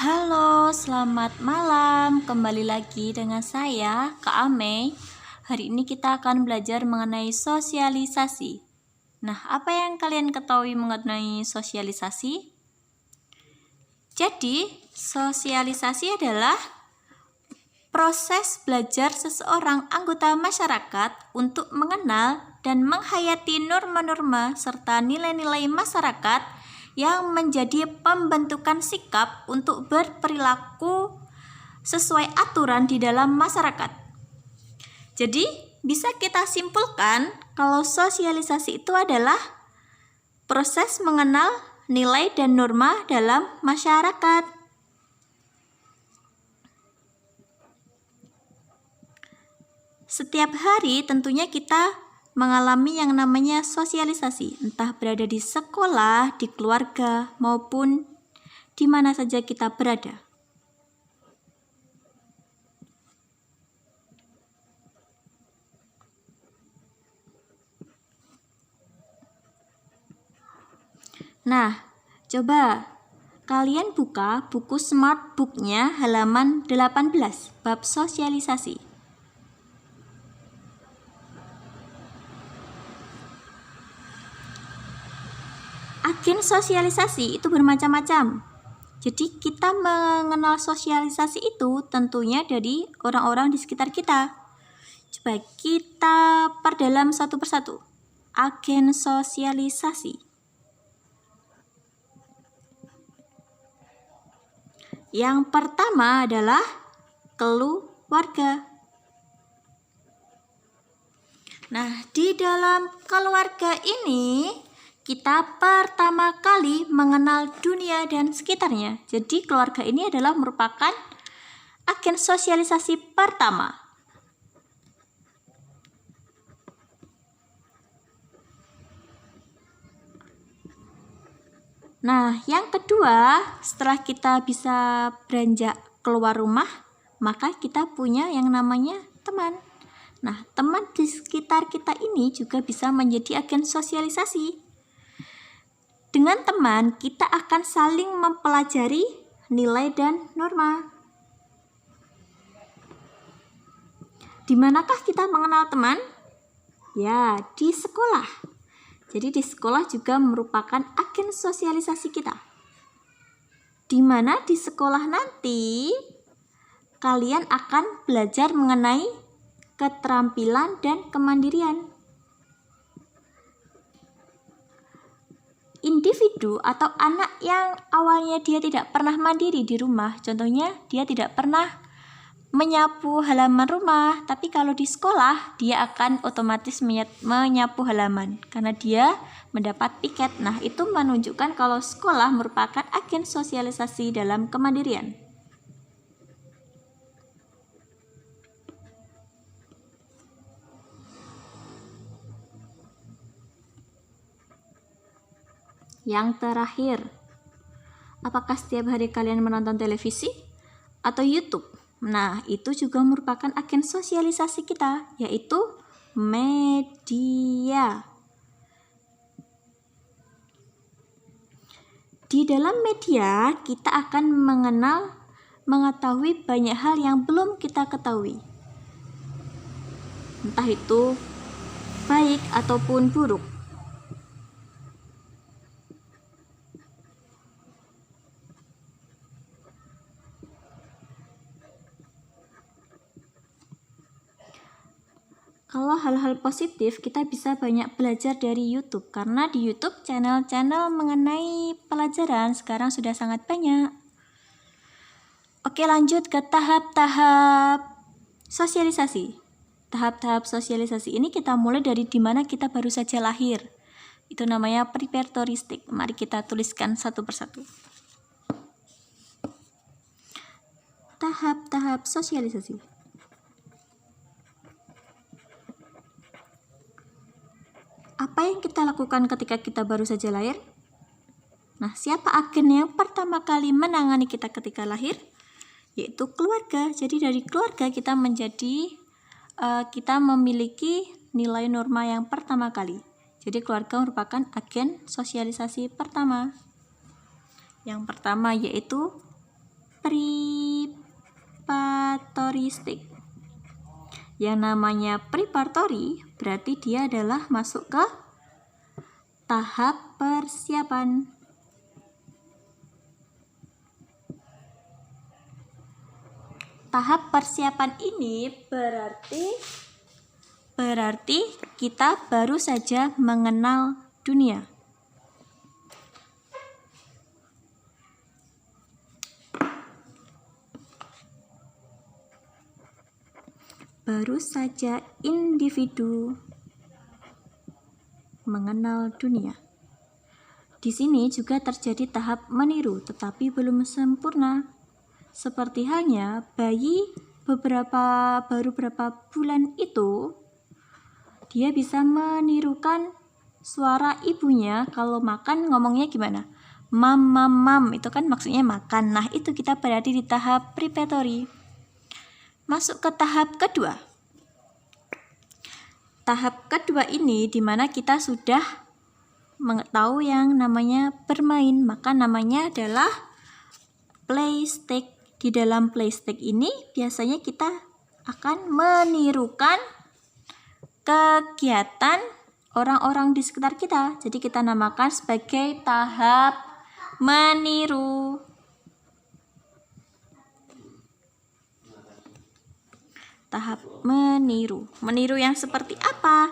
Halo, selamat malam. Kembali lagi dengan saya, Kak Ame. Hari ini kita akan belajar mengenai sosialisasi. Nah, apa yang kalian ketahui mengenai sosialisasi? Jadi, sosialisasi adalah proses belajar seseorang anggota masyarakat untuk mengenal dan menghayati norma-norma serta nilai-nilai masyarakat yang menjadi pembentukan sikap untuk berperilaku sesuai aturan di dalam masyarakat. Jadi, bisa kita simpulkan kalau sosialisasi itu adalah proses mengenal nilai dan norma dalam masyarakat. Setiap hari tentunya kita mengalami yang namanya sosialisasi, entah berada di sekolah, di keluarga, maupun di mana saja kita berada. Nah, coba kalian buka buku Smart Book-nya halaman 18, bab sosialisasi. Agen sosialisasi itu bermacam-macam. Jadi kita mengenal sosialisasi itu tentunya dari orang-orang di sekitar kita. Coba kita perdalam satu persatu. Agen sosialisasi. Yang pertama adalah keluarga. Nah, di dalam keluarga ini kita pertama kali mengenal dunia dan sekitarnya. Jadi keluarga ini adalah merupakan agen sosialisasi pertama. Nah, yang kedua, setelah kita bisa beranjak keluar rumah, maka kita punya yang namanya teman. Nah, teman di sekitar kita ini juga bisa menjadi agen sosialisasi. Dengan teman, kita akan saling mempelajari nilai dan norma. Di manakah kita mengenal teman? Ya, di sekolah. Jadi di sekolah juga merupakan agen sosialisasi kita. Di mana di sekolah nanti kalian akan belajar mengenai keterampilan dan kemandirian. Individu atau anak yang awalnya dia tidak pernah mandiri di rumah, contohnya dia tidak pernah menyapu halaman rumah, tapi kalau di sekolah dia akan otomatis menyapu halaman karena dia mendapat piket. Nah, itu menunjukkan kalau sekolah merupakan agen sosialisasi dalam kemandirian. Yang terakhir, apakah setiap hari kalian menonton televisi atau YouTube? Nah, itu juga merupakan agen sosialisasi kita, yaitu media. Di dalam media, kita akan mengetahui banyak hal yang belum kita ketahui. Entah itu baik ataupun buruk. Kalau hal-hal positif, kita bisa banyak belajar dari YouTube, karena di YouTube channel-channel mengenai pelajaran sekarang sudah sangat banyak. Oke, lanjut ke tahap-tahap sosialisasi. Tahap-tahap sosialisasi ini kita mulai dari dimana kita baru saja lahir. Itu namanya preparatory stage. Mari kita tuliskan satu persatu. Tahap-tahap sosialisasi. Apa yang kita lakukan ketika kita baru saja lahir? Nah, siapa agen yang pertama kali menangani kita ketika lahir? Yaitu keluarga. Jadi dari keluarga kita memiliki nilai norma yang pertama kali. Jadi keluarga merupakan agen sosialisasi pertama. Yang pertama yaitu preparatory stage. Yang namanya preparatory berarti dia adalah masuk ke tahap persiapan. Tahap persiapan ini berarti kita baru saja mengenal dunia. Baru saja individu mengenal dunia. Di sini juga terjadi tahap meniru, tetapi belum sempurna. Seperti halnya bayi baru beberapa bulan itu, dia bisa menirukan suara ibunya. Kalau makan ngomongnya gimana? Mam, mam, mam, itu kan maksudnya makan. Nah, itu kita berada di tahap preparatory. Masuk ke tahap kedua. Tahap kedua ini dimana kita sudah mengetahui yang namanya bermain, maka namanya adalah play stage. Di dalam play stage ini biasanya kita akan menirukan kegiatan orang-orang di sekitar kita. Jadi kita namakan sebagai tahap meniru. Tahap meniru. Meniru yang seperti apa?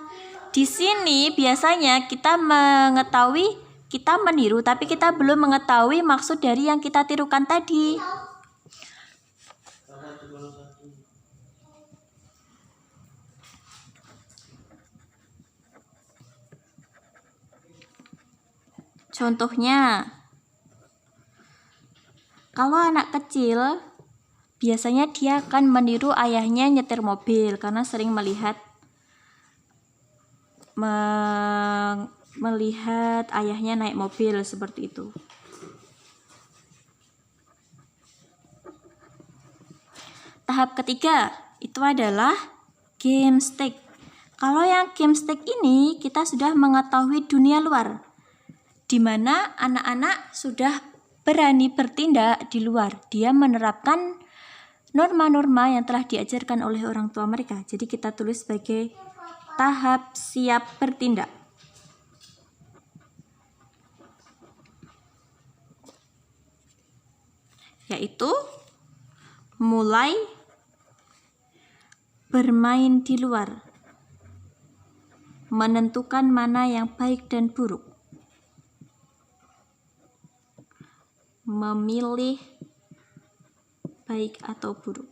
Di sini biasanya kita mengetahui kita meniru, tapi kita belum mengetahui maksud dari yang kita tirukan tadi. Contohnya, kalau anak kecil biasanya dia akan meniru ayahnya nyetir mobil karena sering melihat ayahnya naik mobil seperti itu. Tahap ketiga itu adalah game stage. Kalau yang game stage ini kita sudah mengetahui dunia luar, di mana anak-anak sudah berani bertindak di luar. Dia menerapkan norma-norma yang telah diajarkan oleh orang tua mereka. Jadi kita tulis sebagai tahap siap bertindak. Yaitu mulai bermain di luar, menentukan mana yang baik dan buruk, memilih baik atau buruk.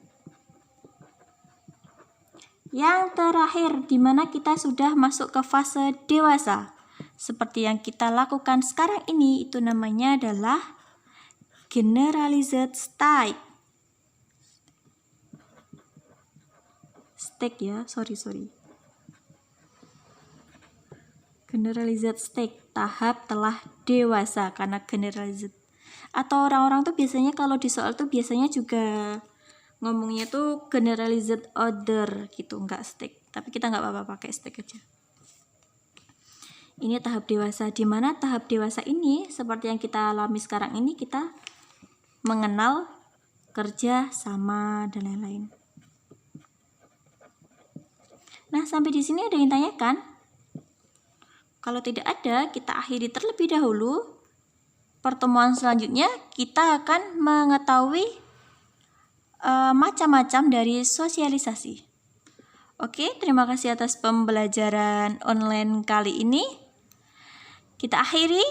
Yang terakhir, di mana kita sudah masuk ke fase dewasa, seperti yang kita lakukan sekarang ini, itu namanya adalah generalized stage. Generalized stage, tahap telah dewasa karena generalized. Atau orang-orang tuh biasanya kalau di soal tuh biasanya juga ngomongnya tuh generalized order gitu, enggak stage. Tapi kita nggak apa-apa pakai stage aja. Ini tahap dewasa, di mana tahap dewasa ini seperti yang kita alami sekarang ini, kita mengenal kerja sama dan lain-lain. Nah, sampai di sini ada yang tanyakan? Kalau tidak ada, kita akhiri terlebih dahulu. Pertemuan selanjutnya kita akan mengetahui macam-macam dari sosialisasi. Oke, terima kasih atas pembelajaran online kali ini. Kita akhiri.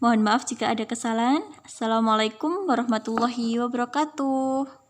Mohon maaf jika ada kesalahan. Assalamualaikum warahmatullahi wabarakatuh.